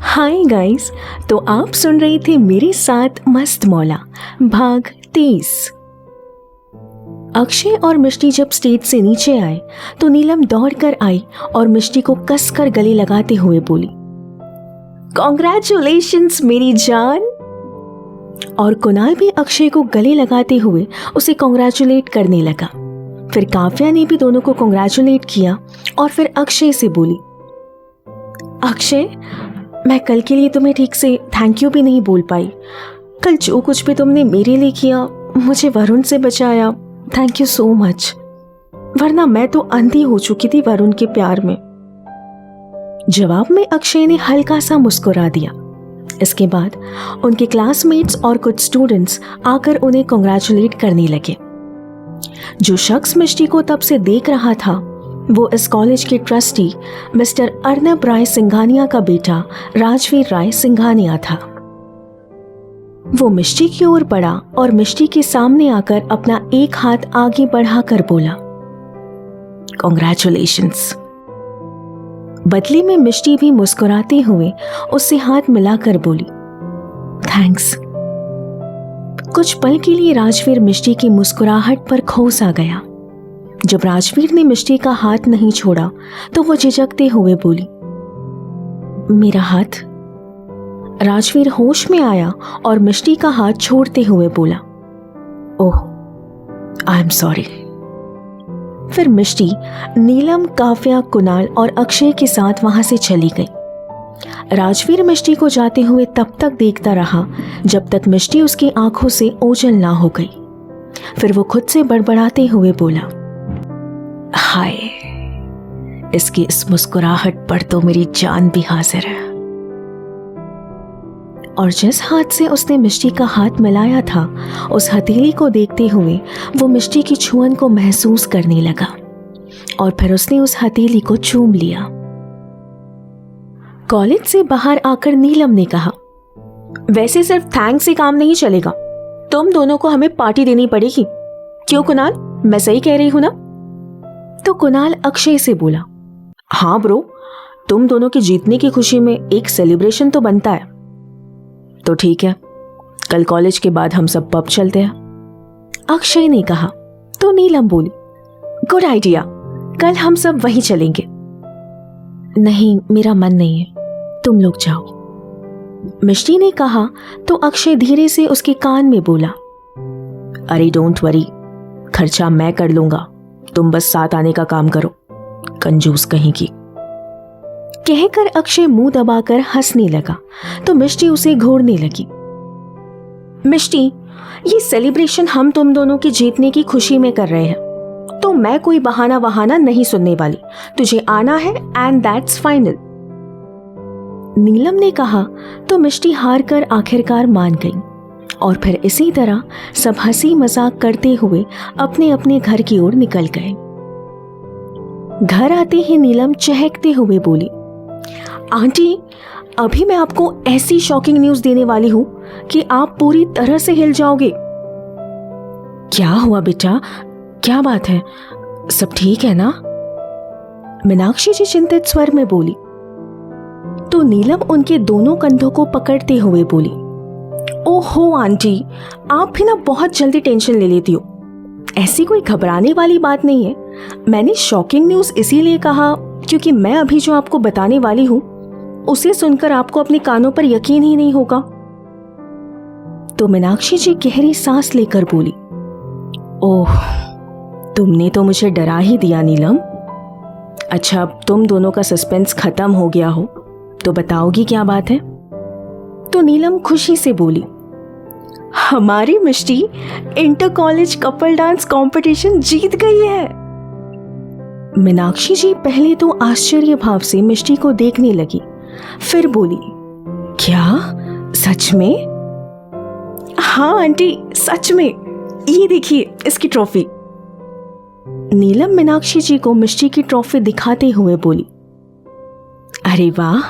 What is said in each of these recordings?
Hi guys. तो आप सुन रहे थे मेरे साथ मस्त मौला भाग 30। अक्षय और मिष्टी जब स्टेज से नीचे आए तो नीलम दौड़कर आई और मिष्टी को कसकर गले लगाते हुए बोली, कॉन्ग्रेचुलेशंस मेरी जान। और कुणाल भी अक्षय को गले लगाते हुए उसे कॉन्ग्रेचुलेट करने लगा। फिर काव्या ने भी दोनों को कॉन्ग्रेचुलेट किया और फिर अक्षय से बोली, अक्षय, मैं कल के लिए तुम्हें ठीक से थैंक यू भी नहीं बोल पाई। कल जो कुछ भी तुमने मेरे लिए किया, मुझे वरुण से बचाया, थैंक यू सो मच। वरना मैं तो अंधी हो चुकी थी वरुण के प्यार में। जवाब में अक्षय ने हल्का सा मुस्कुरा दिया। इसके बाद उनके क्लासमेट्स और कुछ स्टूडेंट्स आकर उन्हें कॉन्ग्रेचुलेट करने लगे। जो शख्स मिष्टी को तब से देख रहा था वो इस कॉलेज के ट्रस्टी मिस्टर अर्नब राय सिंघानिया का बेटा राजवीर राय सिंघानिया था। वो मिष्टी की ओर बढ़ा और मिष्टी के सामने आकर अपना एक हाथ आगे बढ़ाकर बोला, कॉन्ग्रेचुलेशंस। बदले में मिष्टी भी मुस्कुराते हुए उससे हाथ मिलाकर बोली, थैंक्स। कुछ पल के लिए राजवीर मिष्टी की मुस्कुराहट पर खो सा गया। जब राजवीर ने मिष्टी का हाथ नहीं छोड़ा तो वो झिझकते हुए बोली, मेरा हाथ। राजवीर होश में आया और मिष्टी का हाथ छोड़ते हुए बोला, ओह, आई एम सॉरी। फिर मिष्टी नीलम, काव्या, कुणाल और अक्षय के साथ वहां से चली गई। राजवीर मिष्टी को जाते हुए तब तक देखता रहा जब तक मिष्टी उसकी आंखों से ओझल ना हो गई। फिर वो खुद से बड़बड़ाते हुए बोला, हाय, इसकी इस मुस्कुराहट पर तो मेरी जान भी हाजिर है। और जिस हाथ से उसने मिष्टी का हाथ मिलाया था, उस हथेली को देखते हुए वो मिष्टी की छुअन को महसूस करने लगा और फिर उसने उस हथेली को चूम लिया। कॉलेज से बाहर आकर नीलम ने कहा, वैसे सिर्फ थैंक्स से काम नहीं चलेगा, तुम दोनों को हमें पार्टी देनी पड़ेगी। क्यों कुणाल, मैं सही कह रही हूं ना? तो कुणाल अक्षय से बोला, हाँ ब्रो, तुम दोनों के जीतने की खुशी में एक सेलिब्रेशन तो बनता है। तो ठीक है, कल कॉलेज के बाद हम सब पब चलते हैं, अक्षय ने कहा। तो नीलम बोली, गुड आइडिया, कल हम सब वहीं चलेंगे। नहीं, मेरा मन नहीं है, तुम लोग जाओ, मिष्टी ने कहा। तो अक्षय धीरे से उसके कान में बोला, अरे डोंट वरी, खर्चा मैं कर लूंगा, तुम बस साथ आने का काम करो, कंजूस कहीं की। कहकर अक्षय मुंह दबाकर हंसने लगा तो मिष्टी उसे घूरने लगी। मिष्टी, ये सेलिब्रेशन हम तुम दोनों के जीतने की खुशी में कर रहे हैं, तो मैं कोई बहाना वहाना नहीं सुनने वाली। तुझे आना है एंड दैट्स फाइनल, नीलम ने कहा। तो मिष्टी हार कर आखिरकार मान गई और फिर इसी तरह सब हंसी मजाक करते हुए अपने अपने घर की ओर निकल गए। घर आते ही नीलम चहकते हुए बोली, आंटी, अभी मैं आपको ऐसी शॉकिंग न्यूज देने वाली हूं कि आप पूरी तरह से हिल जाओगे। क्या हुआ बेटा, क्या बात है, सब ठीक है ना? मीनाक्षी जी चिंतित स्वर में बोली। तो नीलम उनके दोनों कंधों को पकड़ते हुए बोली, ओहो आंटी, आप भी ना बहुत जल्दी टेंशन ले लेती हो। ऐसी कोई घबराने वाली बात नहीं है। मैंने शॉकिंग न्यूज इसीलिए कहा क्योंकि मैं अभी जो आपको बताने वाली हूं उसे सुनकर आपको अपने कानों पर यकीन ही नहीं होगा। तो मीनाक्षी जी गहरी सांस लेकर बोली, ओह, तुमने तो मुझे डरा ही दिया नीलम। अच्छा, अब तुम दोनों का सस्पेंस खत्म हो गया हो तो बताओगी क्या बात है? तो नीलम खुशी से बोली, हमारी Mishti inter college couple dance competition जीत गई है। मीनाक्षी जी पहले तो आश्चर्य भाव से मिष्टी को देखने लगी, फिर बोली, क्या सच में? हाँ आंटी, सच में, ये देखिए इसकी ट्रॉफी। नीलम मीनाक्षी जी को मिष्टी की ट्रॉफी दिखाते हुए बोली, अरे वाह,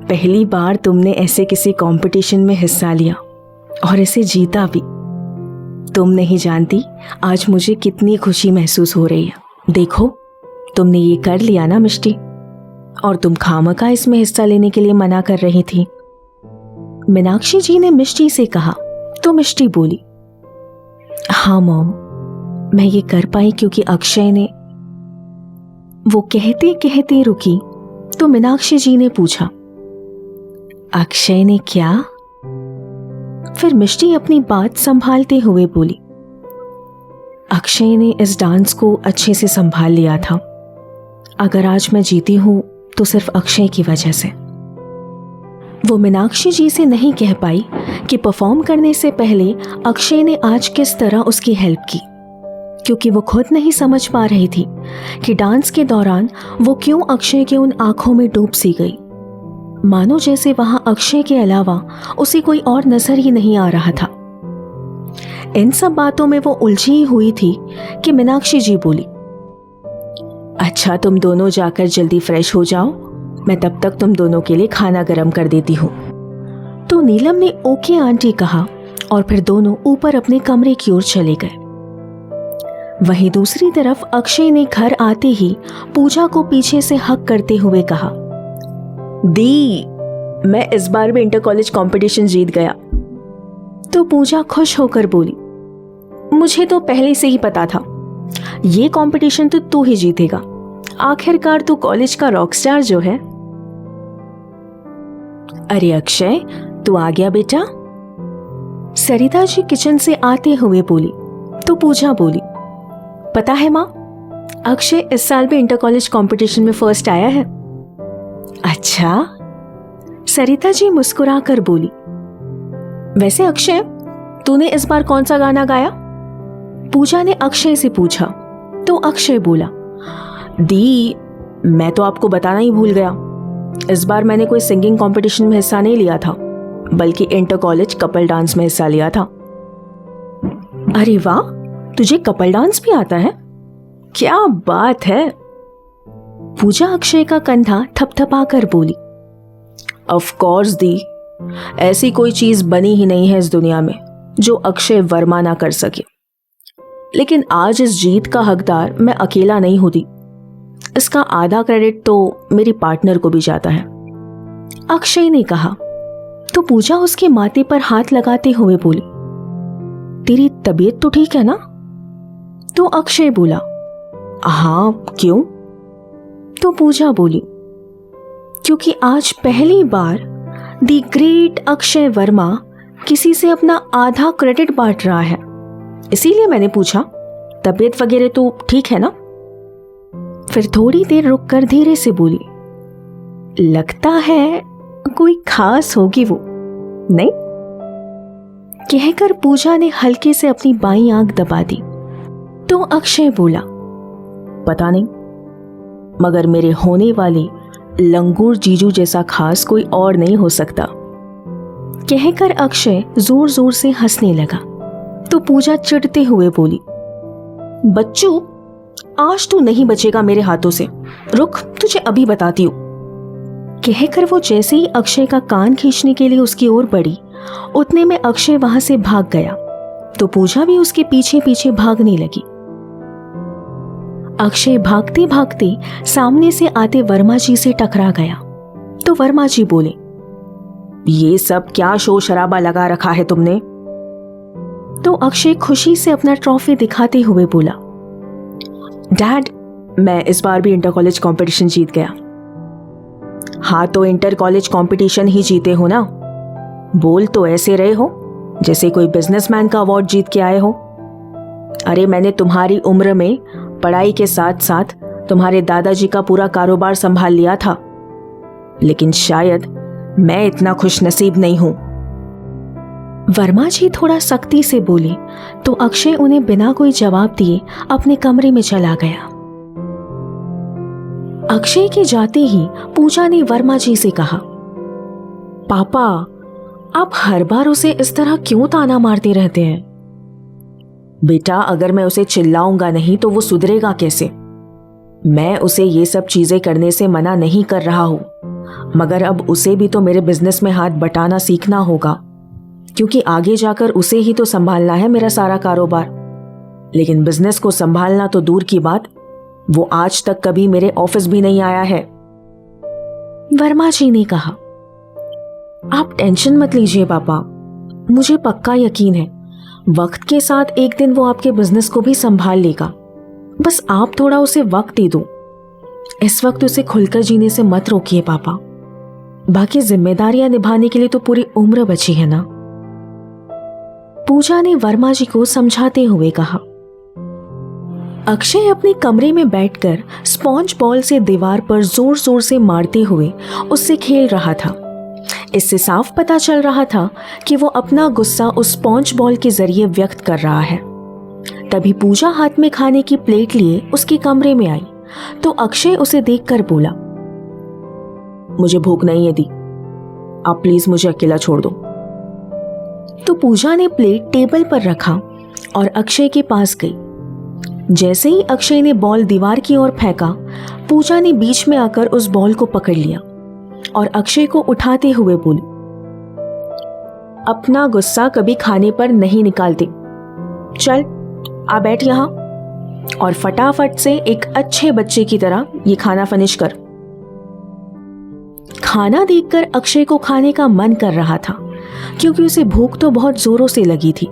पहली बार तुमने ऐसे किसी कंपटीशन में हिस्सा लिया और इसे जीता भी। तुम नहीं जानती आज मुझे कितनी खुशी महसूस हो रही है। देखो, तुमने ये कर लिया ना मिष्टी। और तुम खामखा इसमें हिस्सा लेने के लिए मना कर रही थी। मीनाक्षी जी ने मिष्टी से कहा तो मिष्टी बोली, हाँ मॉम, मैं ये कर पाई क्योंकि अक्षय ने। वो कहते कहते रुकी तो मीनाक्षी जी ने पूछा, अक्षय ने क्या? फिर मिष्टी अपनी बात संभालते हुए बोली, अक्षय ने इस डांस को अच्छे से संभाल लिया था। अगर आज मैं जीती हूं तो सिर्फ अक्षय की वजह से। वो मीनाक्षी जी से नहीं कह पाई कि परफॉर्म करने से पहले अक्षय ने आज किस तरह उसकी हेल्प की, क्योंकि वो खुद नहीं समझ पा रही थी कि डांस के दौरान वो क्यों अक्षय के उन आंखों में डूब सी गई, मानो जैसे वहां अक्षय के अलावा उसे कोई और नजर ही नहीं आ रहा था। इन सब बातों में वो उलझी ही हुई थी कि मीनाक्षी जी बोली, अच्छा तुम दोनों जाकर जल्दी फ्रेश हो जाओ, मैं तब तक तुम दोनों के लिए खाना गर्म कर देती हूँ। तो नीलम ने ओके आंटी कहा और फिर दोनों ऊपर अपने कमरे की ओर चले गए। वहीं दूसरी तरफ अक्षय ने घर आते ही पूजा को पीछे से हक करते हुए कहा, दी, मैं इस बार भी इंटर कॉलेज कंपटीशन जीत गया। तो पूजा खुश होकर बोली, मुझे तो पहले से ही पता था, ये कंपटीशन तो तू ही जीतेगा। आखिरकार तू कॉलेज का रॉकस्टार जो है। अरे अक्षय, तू आ गया बेटा? सरिता जी किचन से आते हुए बोली तो पूजा बोली, पता है माँ, अक्षय इस साल भी इंटर कॉलेज कंपटीशन में फर्स्ट आया है। अच्छा? सरिता जी मुस्कुरा कर बोली, वैसे अक्षय, तूने इस बार कौन सा गाना गाया? पूजा ने अक्षय से पूछा तो अक्षय बोला, दी, मैं तो आपको बताना ही भूल गया, इस बार मैंने कोई सिंगिंग कंपटीशन में हिस्सा नहीं लिया था, बल्कि इंटर कॉलेज कपल डांस में हिस्सा लिया था। अरे वाह, तुझे कपल डांस भी आता है? क्या बात है। पूजा अक्षय का कंधा थपथपा कर बोली, ऑफ कोर्स दी, ऐसी कोई चीज बनी ही नहीं है इस दुनिया में जो अक्षय वर्मा ना कर सके। लेकिन आज इस जीत का हकदार मैं अकेला नहीं होती, इसका आधा क्रेडिट तो मेरी पार्टनर को भी जाता है, अक्षय ने कहा। तो पूजा उसके माथे पर हाथ लगाते हुए बोली, तेरी तबीयत तो ठीक है ना? तो अक्षय बोला, हाँ, क्यों? तो पूजा बोली, क्योंकि आज पहली बार द ग्रेट अक्षय वर्मा किसी से अपना आधा क्रेडिट बांट रहा है, इसीलिए मैंने पूछा, तबीयत वगैरह तो ठीक है ना? फिर थोड़ी देर रुककर धीरे से बोली, लगता है कोई खास होगी वो, नहीं? कहकर पूजा ने हल्के से अपनी बाईं आंख दबा दी। तो अक्षय बोला, पता नहीं, मगर मेरे होने वाले लंगूर जीजू जैसा खास कोई और नहीं हो सकता। कहकर अक्षय जोर जोर से हंसने लगा। तो पूजा चिढ़ते हुए बोली, बच्चू, आज तू नहीं बचेगा मेरे हाथों से, रुक, तुझे अभी बताती हूं। कहकर वो जैसे ही अक्षय का कान खींचने के लिए उसकी ओर बढ़ी, उतने में अक्षय वहां से भाग गया। तो पूजा भी उसके पीछे पीछे भागने लगी। अक्षय भागते भागते सामने से आते वर्मा जी से टकरा गया। तो वर्मा जी बोले, ये सब क्या शोर शराबा लगा रखा है तुमने? तो अक्षय खुशी से अपना ट्रॉफी दिखाते हुए बोला, डैड, मैं इस बार भी इंटर कॉलेज कंपटीशन जीत गया। हाँ, तो इंटर कॉलेज कंपटीशन ही जीते हो ना, बोल तो ऐसे रहे हो जैसे कोई बिजनेसमैन का अवार्ड जीत के आए हो। अरे, मैंने तुम्हारी उम्र में पढ़ाई के साथ साथ तुम्हारे दादाजी का पूरा कारोबार संभाल लिया था, लेकिन शायद मैं इतना खुशनसीब नहीं हूं। वर्मा जी थोड़ा सख्ती से बोले तो अक्षय उन्हें बिना कोई जवाब दिए अपने कमरे में चला गया। अक्षय के जाते ही पूजा ने वर्मा जी से कहा, पापा, आप हर बार उसे इस तरह क्यों ताना मारते रहते हैं? बेटा, अगर मैं उसे चिल्लाऊंगा नहीं तो वो सुधरेगा कैसे? मैं उसे ये सब चीजें करने से मना नहीं कर रहा हूं, मगर अब उसे भी तो मेरे बिजनेस में हाथ बटाना सीखना होगा, क्योंकि आगे जाकर उसे ही तो संभालना है मेरा सारा कारोबार। लेकिन बिजनेस को संभालना तो दूर की बात, वो आज तक कभी मेरे ऑफिस भी नहीं आया है। वर्मा जी ने कहा। आप टेंशन मत लीजिए पापा, मुझे पक्का यकीन है वक्त के साथ एक दिन वो आपके बिजनेस को भी संभाल लेगा। बस आप थोड़ा उसे वक्त दे दो। इस वक्त उसे खुलकर जीने से मत रोकिए पापा। बाकी जिम्मेदारियां निभाने के लिए तो पूरी उम्र बची है ना। पूजा ने वर्मा जी को समझाते हुए कहा। अक्षय अपने कमरे में बैठकर स्पॉन्ज बॉल से दीवार पर जोर जोर से मारते हुए उससे खेल रहा था। इससे साफ पता चल रहा था कि वो अपना गुस्सा उस स्पॉन्ज बॉल के जरिए व्यक्त कर रहा है। तभी पूजा हाथ में खाने की प्लेट लिए उसके कमरे में आई तो अक्षय उसे देखकर बोला, मुझे भूख नहीं है दी, आप प्लीज मुझे अकेला छोड़ दो। तो पूजा ने प्लेट टेबल पर रखा और अक्षय के पास गई। जैसे ही अक्षय ने बॉल दीवार की ओर फेंका, पूजा ने बीच में आकर उस बॉल को पकड़ लिया और अक्षय को उठाते हुए बोली, अपना गुस्सा कभी खाने पर नहीं निकालते। चल आ बैठ यहां और फटाफट से एक अच्छे बच्चे की तरह ये खाना फिनिश कर। खाना देखकर अक्षय को खाने का मन कर रहा था क्योंकि उसे भूख तो बहुत जोरों से लगी थी,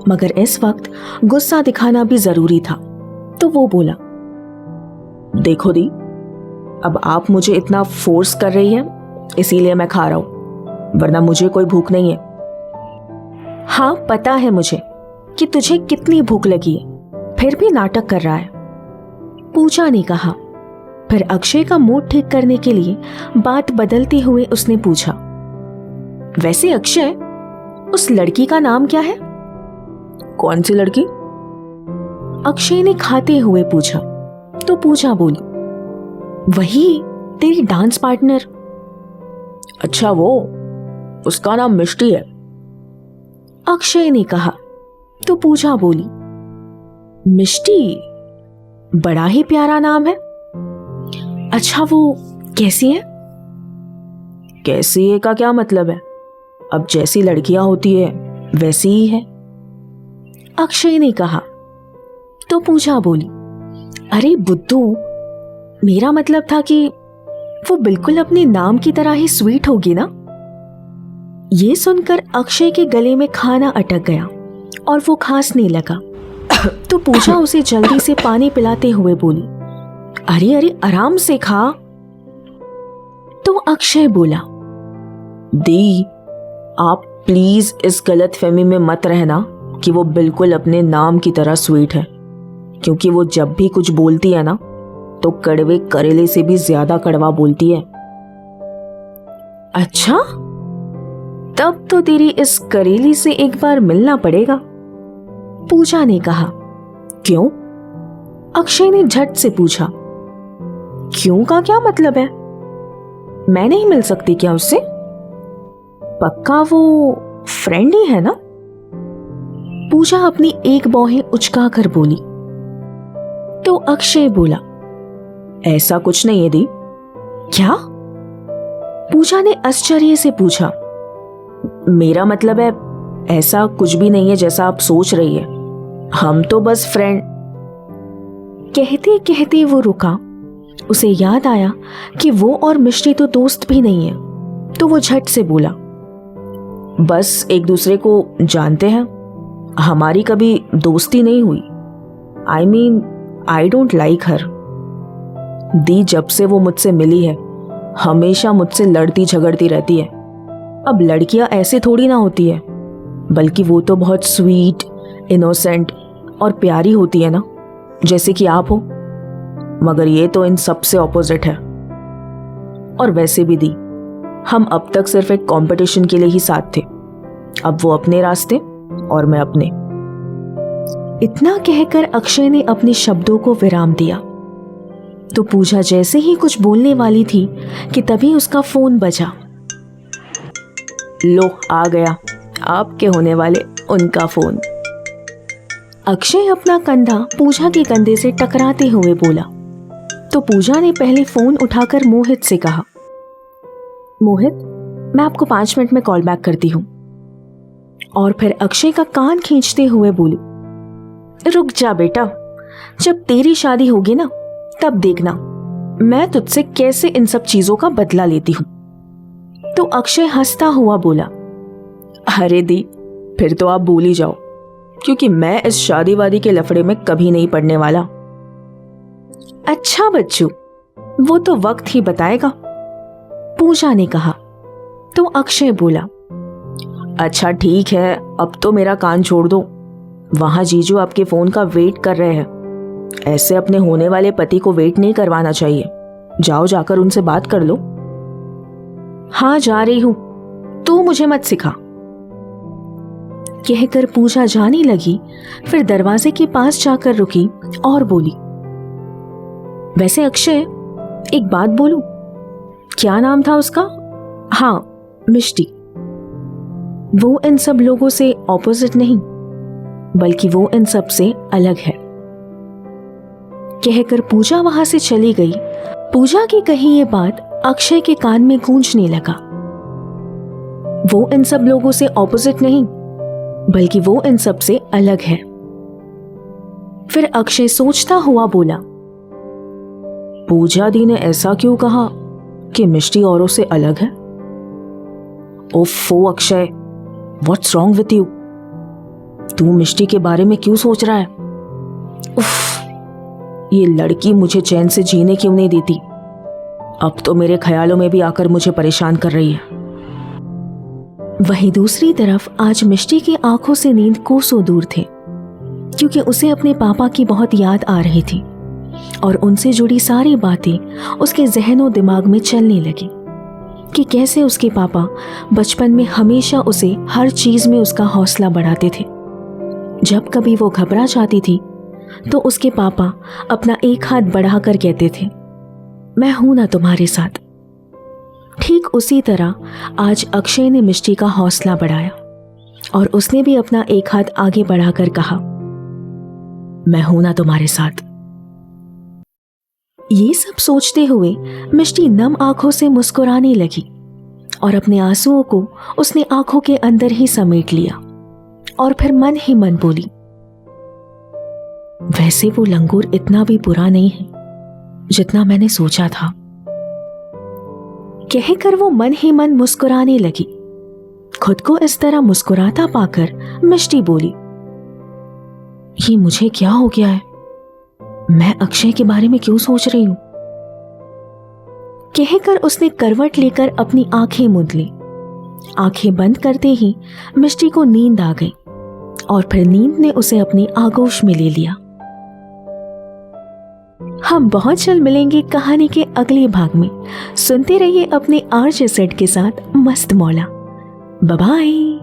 मगर इस वक्त गुस्सा दिखाना भी जरूरी था। तो वो बोला, देखो दी, अब आप मुझे इतना फोर्स कर रही है इसीलिए मैं खा रहा हूं, वरना मुझे कोई भूख नहीं है। हाँ पता है मुझे कि तुझे कितनी भूख लगी है, फिर भी नाटक कर रहा है, पूजा ने कहा। फिर अक्षय का मूड ठीक करने के लिए बात बदलते हुए उसने पूछा, वैसे अक्षय, उस लड़की का नाम क्या है? कौन सी लड़की? अक्षय ने खाते हुए पूछा। तो पूजा बोली, वही तेरी डांस पार्टनर। अच्छा वो, उसका नाम मिष्टी है, अक्षय ने कहा। तो पूजा बोली, मिष्टी, बड़ा ही प्यारा नाम है। अच्छा वो कैसी है? कैसी है का क्या मतलब है? अब जैसी लड़कियां होती है वैसी ही है, अक्षय ने कहा। तो पूजा बोली, अरे बुद्धू, मेरा मतलब था कि वो बिल्कुल अपने नाम की तरह ही स्वीट होगी ना। ये सुनकर अक्षय के गले में खाना अटक गया और वो खांसने लगा। तो पूजा उसे जल्दी से पानी पिलाते हुए बोली, अरे अरे आराम से खा। तो अक्षय बोला, दी आप प्लीज इस गलतफहमी में मत रहना कि वो बिल्कुल अपने नाम की तरह स्वीट है, क्योंकि वो जब भी कुछ बोलती है ना तो कड़वे करेले से भी ज्यादा कड़वा बोलती है। अच्छा, तब तो तेरी इस करेली से एक बार मिलना पड़ेगा, पूजा ने कहा। क्यों? अक्षय ने झट से पूछा। क्यों का क्या मतलब है? मैं नहीं मिल सकती क्या उससे? पक्का वो फ्रेंड ही है ना? पूजा अपनी एक बाहें उचका कर बोली। तो अक्षय बोला, ऐसा कुछ नहीं है दी। क्या? पूजा ने आश्चर्य से पूछा। मेरा मतलब है ऐसा कुछ भी नहीं है जैसा आप सोच रही है, हम तो बस फ्रेंड। कहते कहते वो रुका। उसे याद आया कि वो और मिष्टी तो दोस्त भी नहीं है, तो वो झट से बोला, बस एक दूसरे को जानते हैं, हमारी कभी दोस्ती नहीं हुई। I mean I don't like her. दी जब से वो मुझसे मिली है हमेशा मुझसे लड़ती झगड़ती रहती है। अब लड़कियां ऐसे थोड़ी ना होती है, बल्कि वो तो बहुत स्वीट, इनोसेंट और प्यारी होती है ना, जैसे कि आप हो। मगर ये तो इन सबसे ऑपोजिट है। और वैसे भी दी, हम अब तक सिर्फ एक कंपटीशन के लिए ही साथ थे, अब वो अपने रास्ते और मैं अपने। इतना कहकर अक्षय ने अपने शब्दों को विराम दिया। तो पूजा जैसे ही कुछ बोलने वाली थी कि तभी उसका फोन बजा। लो आ गया आपके होने वाले उनका फोन। अक्षय अपना कंधा पूजा के कंधे से टकराते हुए बोला। तो पूजा ने पहले फोन उठाकर मोहित से कहा, मोहित, मैं आपको 5 मिनट में कॉल बैक करती हूं। और फिर अक्षय का कान खींचते हुए बोली, रुक जा बेटा, जब तेरी शादी होगी ना तब देखना, मैं तुझसे कैसे इन सब चीजों का बदला लेती हूं। तो अक्षय हंसता हुआ बोला, अरे दी, फिर तो आप भूल ही जाओ, क्योंकि मैं इस शादी वादी के लफड़े में कभी नहीं पड़ने वाला। अच्छा बच्चू, वो तो वक्त ही बताएगा, पूजा ने कहा। तो अक्षय बोला, अच्छा ठीक है, अब तो मेरा कान छोड़ दो। वहां जीजू आपके फोन का वेट कर रहे हैं। ऐसे अपने होने वाले पति को वेट नहीं करवाना चाहिए। जाओ, जाकर उनसे बात कर लो। हाँ, जा रही हूं, तू मुझे मत सिखा, कहकर पूजा जाने लगी। फिर दरवाजे के पास जाकर रुकी और बोली, वैसे अक्षय, एक बात बोलूं? क्या नाम था उसका? हाँ, मिष्टी। वो इन सब लोगों से ऑपोजिट नहीं, बल्कि वो इन सब से अलग है, कहकर पूजा वहां से चली गई। पूजा की कही ये बात अक्षय के कान में गूंजने लगा। वो इन सब लोगों से ऑपोजिट नहीं, बल्कि वो इन सब से अलग है। फिर अक्षय सोचता हुआ बोला, पूजा दी ने ऐसा क्यों कहा कि मिष्टी औरों से अलग है? ओफो Akshay, what's wrong with you? तू मिष्टी के बारे में क्यों सोच रहा है? उफ, ये लड़की मुझे चैन से जीने क्यों नहीं देती? अब तो मेरे ख्यालों में भी आकर मुझे परेशान कर रही है। वहीं दूसरी तरफ आज मिष्टी की आंखों से नींद कोसों दूर थे, क्योंकि उसे अपने पापा की बहुत याद आ रही थी और उनसे जुड़ी सारी बातें उसके जहनो दिमाग में चलने लगी कि कैसे उसके पापा बचपन में हमेशा उसे हर चीज में उसका हौसला बढ़ाते थे। जब कभी वो घबरा जाती थी तो उसके पापा अपना एक हाथ बढ़ाकर कहते थे, मैं हूं ना तुम्हारे साथ। ठीक उसी तरह आज अक्षय ने मिष्टी का हौसला बढ़ाया और उसने भी अपना एक हाथ आगे बढ़ाकर कहा, मैं हूं ना तुम्हारे साथ। ये सब सोचते हुए मिष्टी नम आंखों से मुस्कुराने लगी और अपने आंसुओं को उसने आंखों के अंदर ही समेट लिया और फिर मन ही मन बोली, वैसे वो लंगूर इतना भी बुरा नहीं है जितना मैंने सोचा था। कहकर वो मन ही मन मुस्कुराने लगी। खुद को इस तरह मुस्कुराता पाकर मिष्टी बोली, ये मुझे क्या हो गया है? मैं अक्षय के बारे में क्यों सोच रही हूं? कहकर उसने करवट लेकर अपनी आंखें मूंद ली। आंखें बंद करते ही मिष्टी को नींद आ गई और फिर नींद ने उसे अपनी आगोश में ले लिया। हम बहुत जल्द मिलेंगे कहानी के अगले भाग में। सुनते रहिए अपने आरजे सेट के साथ मस्त मौला। Bye bye.